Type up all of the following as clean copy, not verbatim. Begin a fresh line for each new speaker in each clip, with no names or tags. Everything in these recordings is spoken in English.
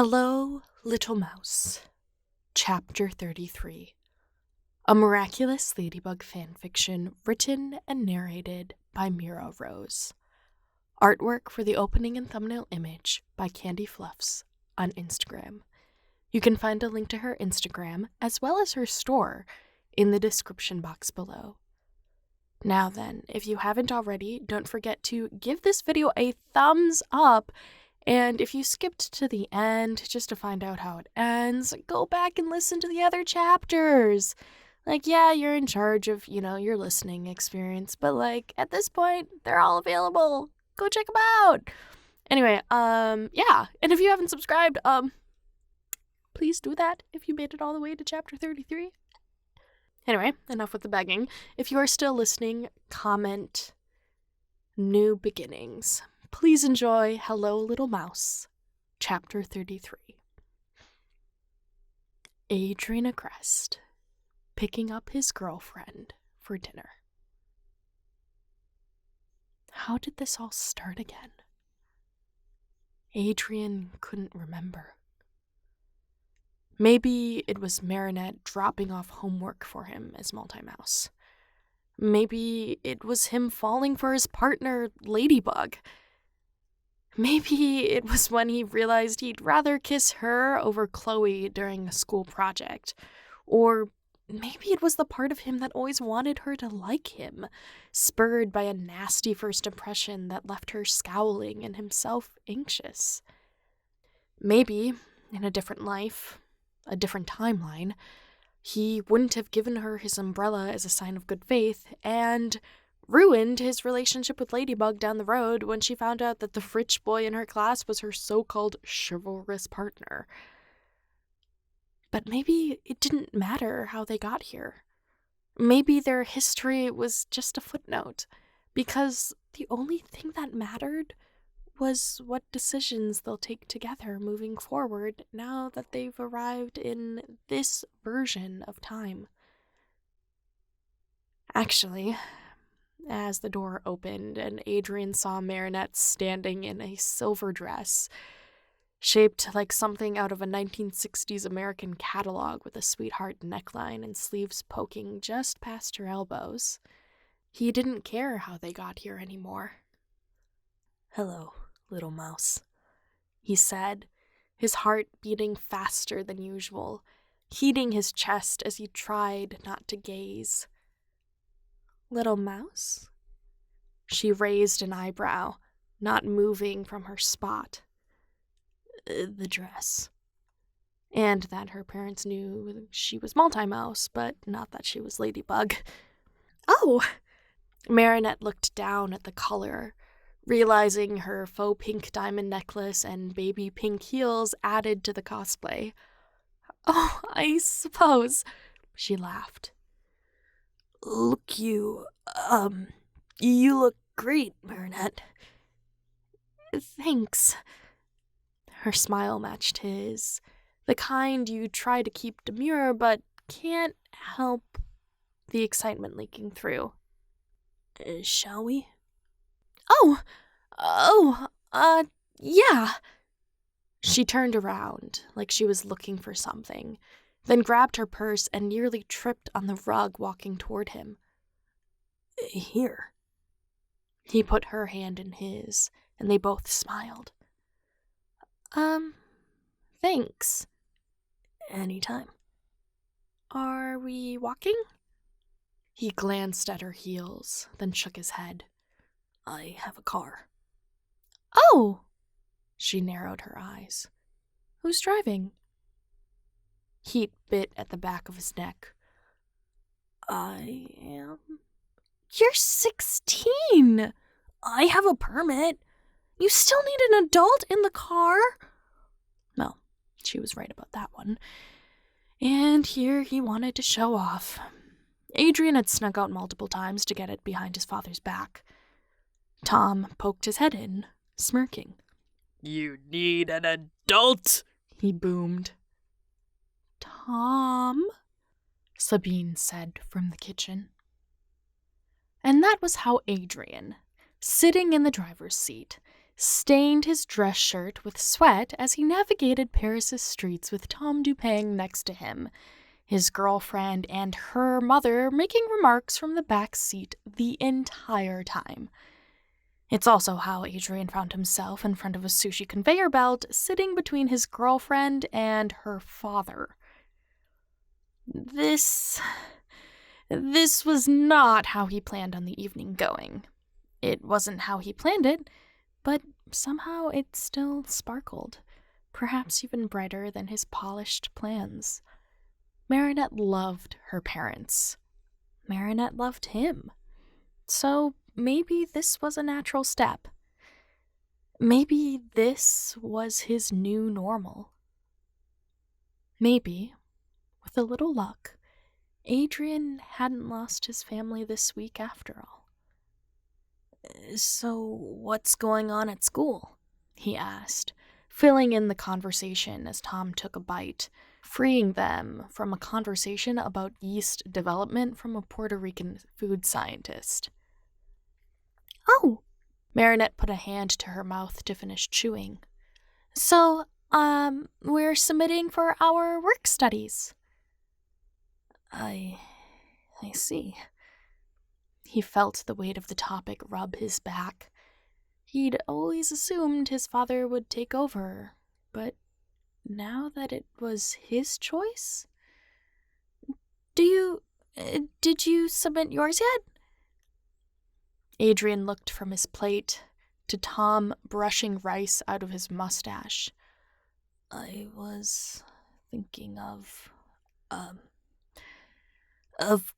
Hello, Little Mouse. Chapter 33. A Miraculous Ladybug Fanfiction written and narrated by Mira Rose. Artwork for the opening and thumbnail image by CandyFluffs on Instagram. You can find a link to her Instagram as well as her store in the description box below. Now then, if you haven't already, don't forget to give this video a thumbs up. And if you skipped to the end just to find out how it ends, go back and listen to the other chapters. Yeah, you're in charge of, your listening experience, but at this point, they're all available. Go check them out. Anyway, yeah. And if you haven't subscribed, please do that if you made it all the way to chapter 33. Anyway, enough with the begging. If you are still listening, comment New Beginnings. Please enjoy Hello, Little Mouse, Chapter 33. Adrien Agreste picking up his girlfriend for dinner. How did this all start again? Adrien couldn't remember. Maybe it was Marinette dropping off homework for him as MultiMouse. Maybe it was him falling for his partner, Ladybug. Maybe it was when he realized he'd rather kiss her over Chloe during a school project. Or maybe it was the part of him that always wanted her to like him, spurred by a nasty first impression that left her scowling and himself anxious. Maybe, in a different life, a different timeline, he wouldn't have given her his umbrella as a sign of good faith, and ruined his relationship with Ladybug down the road when she found out that the rich boy in her class was her so-called chivalrous partner. But maybe it didn't matter how they got here. Maybe their history was just a footnote, because the only thing that mattered was what decisions they'll take together moving forward now that they've arrived in this version of time. Actually, as the door opened and Adrien saw Marinette standing in a silver dress, shaped like something out of a 1960s American catalog with a sweetheart neckline and sleeves poking just past her elbows, he didn't care how they got here anymore. "Hello, Little Mouse," he said, his heart beating faster than usual, heating his chest as he tried not to gaze. "Little Mouse?" She raised an eyebrow, not moving from her spot. The dress. And that her parents knew she was MultiMouse, but not that she was Ladybug. "Oh!" Marinette looked down at the color, realizing her faux pink diamond necklace and baby pink heels added to the cosplay. "Oh, I suppose," she laughed. "Look, you look great, Marinette." "Thanks." Her smile matched his, the kind you try to keep demure but can't help the excitement leaking through. "Shall we?" Yeah." She turned around like she was looking for something, then grabbed her purse and nearly tripped on the rug walking toward him. "Here." He put her hand in his, and they both smiled. Thanks." "Anytime." "Are we walking?" He glanced at her heels, then shook his head. "I have a car." "Oh!" She narrowed her eyes. "Who's driving?" Heat bit at the back of his neck. "I am." "You're 16! I have a permit. You still need an adult in the car?" Well, she was right about that one. And here he wanted to show off. Adrien had snuck out multiple times to get it behind his father's back. Tom poked his head in, smirking.
"You need an adult,"
he boomed. "Tom," Sabine said from the kitchen. And that was how Adrien, sitting in the driver's seat, stained his dress shirt with sweat as he navigated Paris's streets with Tom Dupang next to him, his girlfriend and her mother making remarks from the back seat the entire time. It's also how Adrien found himself in front of a sushi conveyor belt, sitting between his girlfriend and her father. This was not how he planned on the evening going. It wasn't how he planned it, but somehow it still sparkled, perhaps even brighter than his polished plans. Marinette loved her parents. Marinette loved him. So maybe this was a natural step. Maybe this was his new normal. Maybe, with a little luck, Adrien hadn't lost his family this week after all. "So, what's going on at school?" he asked, filling in the conversation as Tom took a bite, freeing them from a conversation about yeast development from a Puerto Rican food scientist. "Oh!" Marinette put a hand to her mouth to finish chewing. "So, we're submitting for our work studies." I see." He felt the weight of the topic rub his back. He'd always assumed his father would take over, but now that it was his choice? Did you submit yours yet?" Adrien looked from his plate to Tom brushing rice out of his mustache. "I was thinking of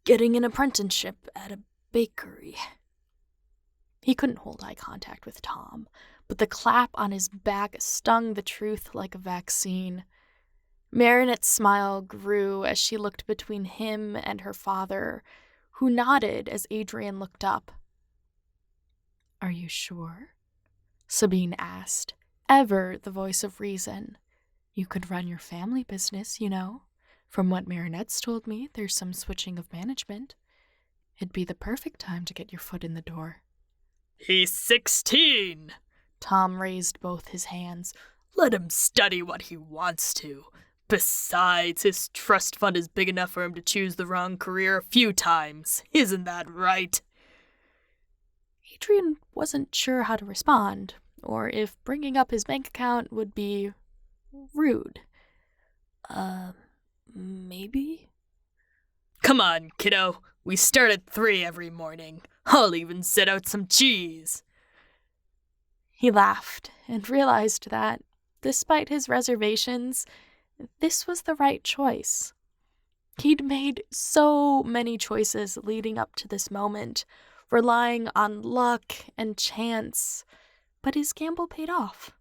getting an apprenticeship at a bakery." He couldn't hold eye contact with Tom, but the clap on his back stung the truth like a vaccine. Marinette's smile grew as she looked between him and her father, who nodded as Adrien looked up. "Are you sure?" Sabine asked, ever the voice of reason. "You could run your family business, you know. From what Marinette's told me, there's some switching of management. It'd be the perfect time to get your foot in the door."
He's 16.
Tom raised both his hands.
Let him study what he wants to. Besides, his trust fund is big enough for him to choose the wrong career a few times. Isn't that right?
Adrien wasn't sure how to respond, or if bringing up his bank account would be rude. Maybe?
Come on, kiddo. We start at 3 every morning. I'll even set out some cheese.
He laughed and realized that, despite his reservations, this was the right choice. He'd made so many choices leading up to this moment, relying on luck and chance, but his gamble paid off.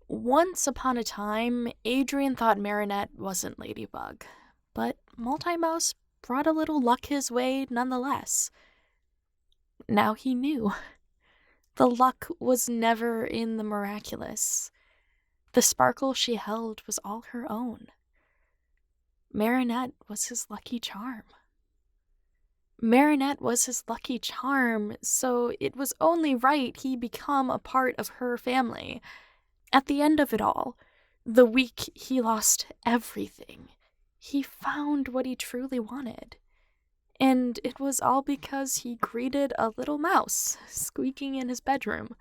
Once upon a time, Adrien thought Marinette wasn't Ladybug, but MultiMouse brought a little luck his way nonetheless. Now he knew. The luck was never in the miraculous. The sparkle she held was all her own. Marinette was his lucky charm. Marinette was his lucky charm, so it was only right he become a part of her family. At the end of it all, the week he lost everything, he found what he truly wanted. And it was all because he greeted a little mouse squeaking in his bedroom.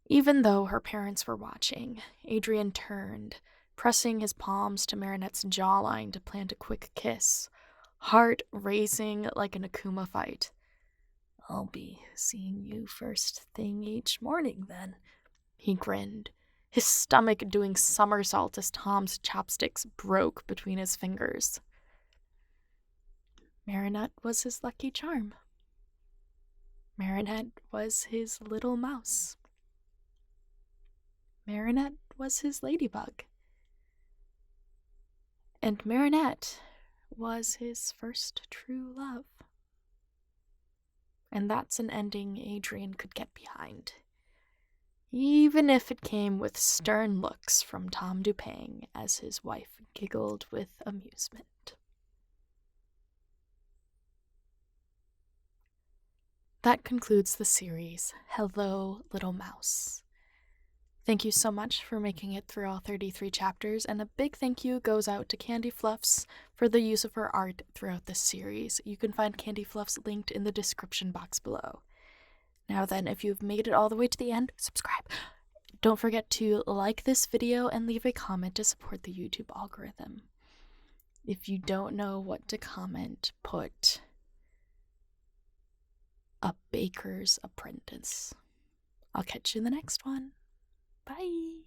Even though her parents were watching, Adrien turned, pressing his palms to Marinette's jawline to plant a quick kiss, heart racing like an Akuma fight. "I'll be seeing you first thing each morning, then," he grinned, his stomach doing somersaults as Tom's chopsticks broke between his fingers. Marinette was his lucky charm. Marinette was his little mouse. Marinette was his ladybug. And Marinette was his first true love. And that's an ending Adrien could get behind, even if it came with stern looks from Tom Dupang as his wife giggled with amusement. that concludes the series, Hello, Little Mouse. Thank you so much for making it through all 33 chapters, and a big thank you goes out to CandyFluffs for the use of her art throughout this series. You can find CandyFluffs linked in the description box below. Now then, if you've made it all the way to the end, subscribe. Don't forget to like this video and leave a comment to support the YouTube algorithm. If you don't know what to comment, put a baker's apprentice. I'll catch you in the next one. Bye.